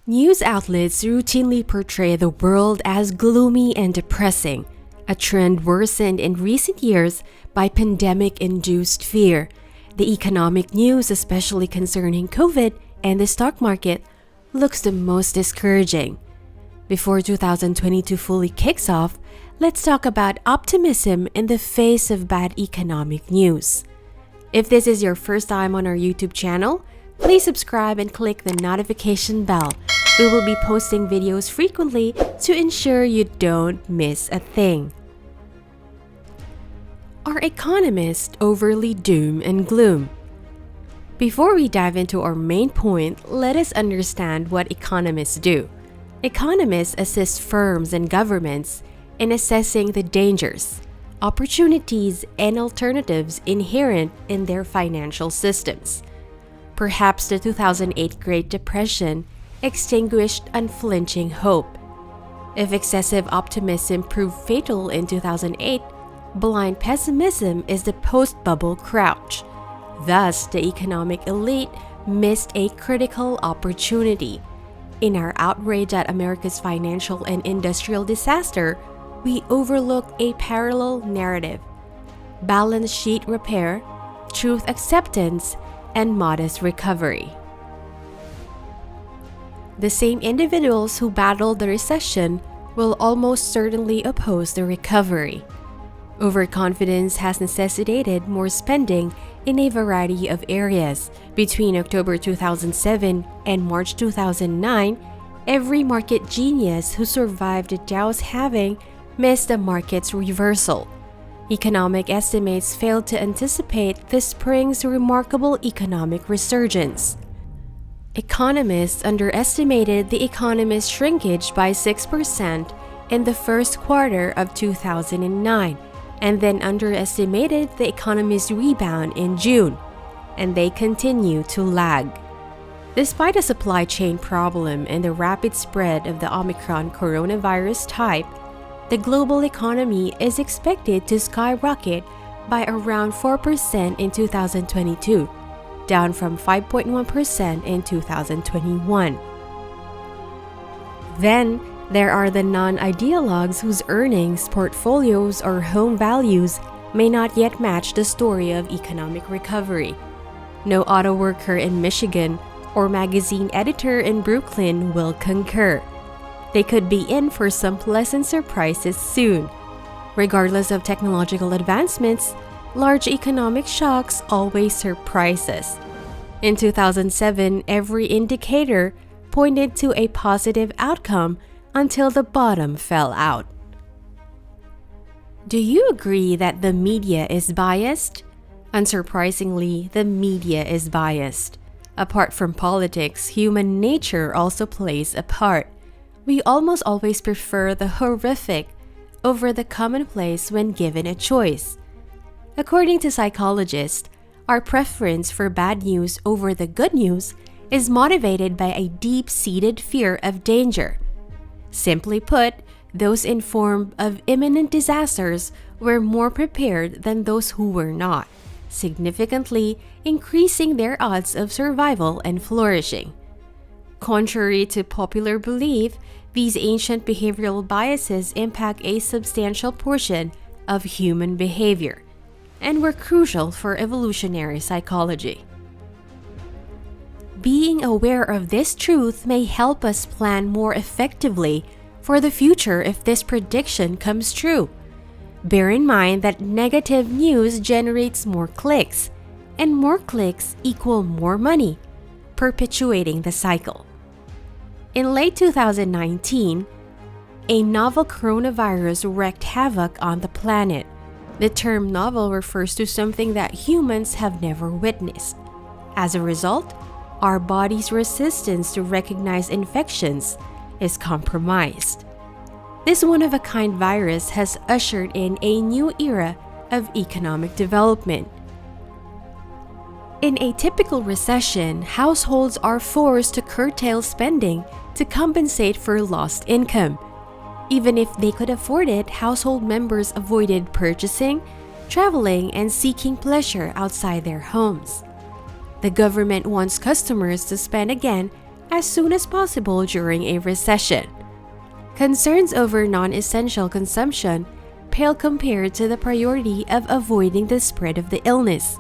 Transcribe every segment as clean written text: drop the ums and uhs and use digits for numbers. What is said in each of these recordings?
News outlets routinely portray the world as gloomy and depressing, a trend worsened in recent years by pandemic-induced fear. The economic news, especially concerning COVID and the stock market, looks the most discouraging. Before 2022 fully kicks off, let's talk about optimism in the face of bad economic news. If this is your first time on our YouTube channel, please subscribe and click the notification bell. We will be posting videos frequently to ensure you don't miss a thing. Are economists overly doom and gloom? Before we dive into our main point, let us understand what economists do. Economists assist firms and governments in assessing the dangers, opportunities, and alternatives inherent in their financial systems. Perhaps the 2008 Great Depression extinguished unflinching hope. If excessive optimism proved fatal in 2008, blind pessimism is the post-bubble crouch. Thus, the economic elite missed a critical opportunity. In our outrage at America's financial and industrial disaster, we overlooked a parallel narrative: balance sheet repair, truth acceptance, and modest recovery. The same individuals who battled the recession will almost certainly oppose the recovery. Overconfidence has necessitated more spending in a variety of areas. Between October 2007 and March 2009, every market genius who survived the Dow's halving missed the market's reversal. Economic estimates failed to anticipate this spring's remarkable economic resurgence. Economists underestimated the economy's shrinkage by 6% in the first quarter of 2009, and then underestimated the economy's rebound in June, and they continue to lag. Despite a supply chain problem and the rapid spread of the Omicron coronavirus type, the global economy is expected to skyrocket by around 4% in 2022, down from 5.1% in 2021. Then, there are the non-ideologues whose earnings, portfolios, or home values may not yet match the story of economic recovery. No auto worker in Michigan or magazine editor in Brooklyn will concur. They could be in for some pleasant surprises soon. Regardless of technological advancements, large economic shocks always surprise us. In 2007, every indicator pointed to a positive outcome until the bottom fell out. Do you agree that the media is biased? Unsurprisingly, the media is biased. Apart from politics, human nature also plays a part. We almost always prefer the horrific over the commonplace when given a choice. According to psychologists, our preference for bad news over the good news is motivated by a deep-seated fear of danger. Simply put, those informed of imminent disasters were more prepared than those who were not, significantly increasing their odds of survival and flourishing. Contrary to popular belief, these ancient behavioral biases impact a substantial portion of human behavior and were crucial for evolutionary psychology. Being aware of this truth may help us plan more effectively for the future if this prediction comes true. Bear in mind that negative news generates more clicks, and more clicks equal more money, perpetuating the cycle. In late 2019, a novel coronavirus wreaked havoc on the planet. The term novel refers to something that humans have never witnessed. As a result, our body's resistance to recognize infections is compromised. This one-of-a-kind virus has ushered in a new era of economic development. In a typical recession, households are forced to curtail spending to compensate for lost income. Even if they could afford it, household members avoided purchasing, traveling, and seeking pleasure outside their homes. The government wants customers to spend again as soon as possible during a recession. Concerns over non-essential consumption pale compared to the priority of avoiding the spread of the illness.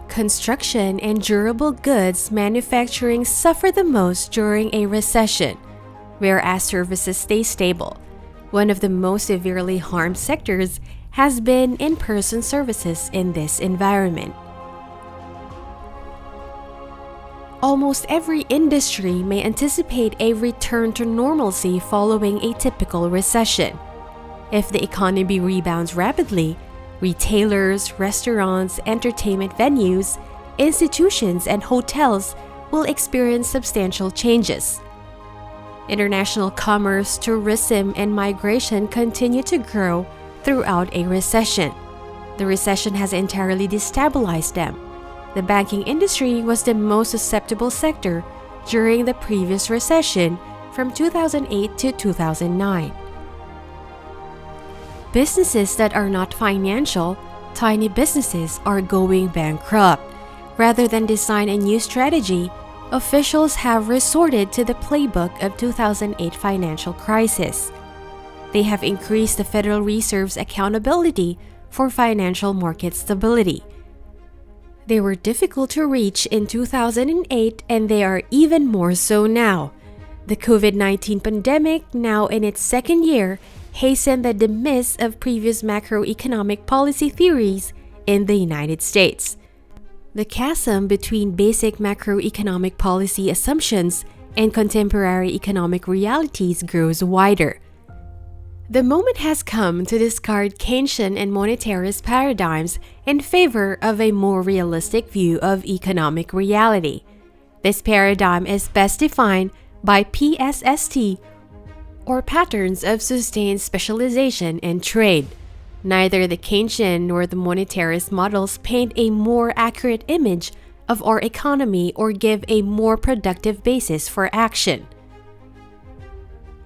Construction and durable goods manufacturing suffer the most during a recession, whereas services stay stable. One of the most severely harmed sectors has been in-person services in this environment. Almost every industry may anticipate a return to normalcy following a typical recession. If the economy rebounds rapidly, retailers, restaurants, entertainment venues, institutions, and hotels will experience substantial changes. International commerce, tourism, and migration continue to grow throughout a recession. The recession has entirely destabilized them. The banking industry was the most susceptible sector during the previous recession from 2008 to 2009. Businesses that are not financial, tiny businesses, are going bankrupt. Rather than design a new strategy, officials have resorted to the playbook of 2008 financial crisis. They have increased the Federal Reserve's accountability for financial market stability. They were difficult to reach in 2008, and they are even more so now. The COVID-19 pandemic, now in its second year, hastened the demise of previous macroeconomic policy theories in the United States. The chasm between basic macroeconomic policy assumptions and contemporary economic realities grows wider. The moment has come to discard Keynesian and monetarist paradigms in favor of a more realistic view of economic reality. This paradigm is best defined by PSST, or patterns of sustained specialization and trade. Neither the Keynesian nor the monetarist models paint a more accurate image of our economy or give a more productive basis for action.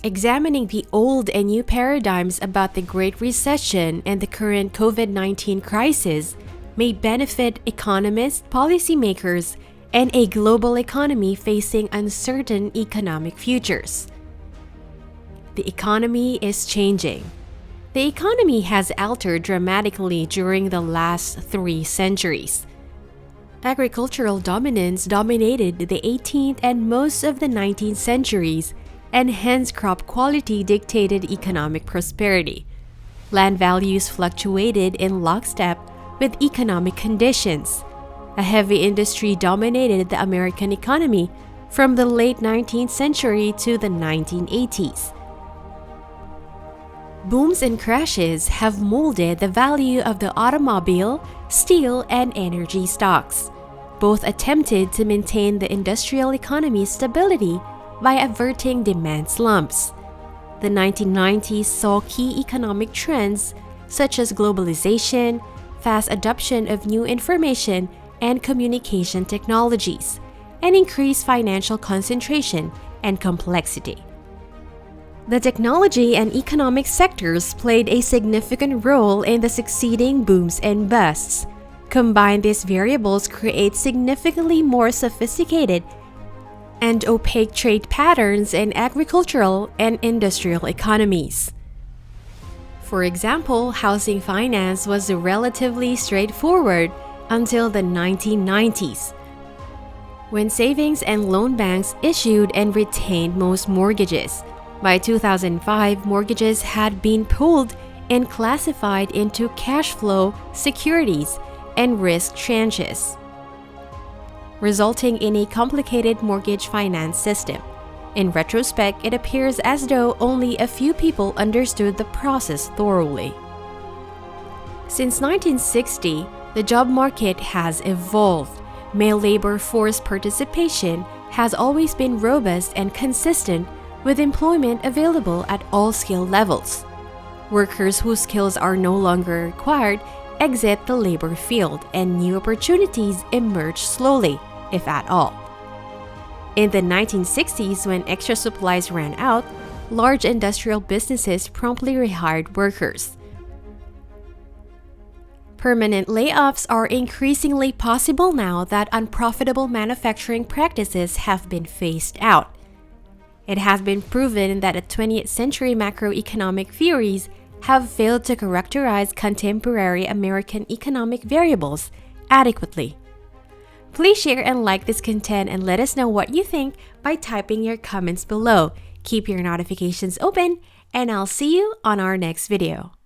Examining the old and new paradigms about the Great Recession and the current COVID-19 crisis may benefit economists, policymakers, and a global economy facing uncertain economic futures. The economy is changing. The economy has altered dramatically during the last 3 centuries. Agricultural dominance dominated the 18th and most of the 19th centuries, and hence crop quality dictated economic prosperity. Land values fluctuated in lockstep with economic conditions. A heavy industry dominated the American economy from the late 19th century to the 1980s. Booms and crashes have molded the value of the automobile, steel, and energy stocks. Both attempted to maintain the industrial economy's stability by averting demand slumps. The 1990s saw key economic trends such as globalization, fast adoption of new information and communication technologies, and increased financial concentration and complexity. The technology and economic sectors played a significant role in the succeeding booms and busts. Combined, these variables create significantly more sophisticated and opaque trade patterns in agricultural and industrial economies. For example, housing finance was relatively straightforward until the 1990s, when savings and loan banks issued and retained most mortgages. By 2005, mortgages had been pooled and classified into cash flow, securities, and risk tranches, resulting in a complicated mortgage finance system. In retrospect, it appears as though only a few people understood the process thoroughly. Since 1960, the job market has evolved. Male labor force participation has always been robust and consistent, with employment available at all skill levels. Workers whose skills are no longer required exit the labor field, and new opportunities emerge slowly, if at all. In the 1960s, when extra supplies ran out, large industrial businesses promptly rehired workers. Permanent layoffs are increasingly possible now that unprofitable manufacturing practices have been phased out. It has been proven that the 20th century macroeconomic theories have failed to characterize contemporary American economic variables adequately. Please share and like this content and let us know what you think by typing your comments below. Keep your notifications open, and I'll see you on our next video.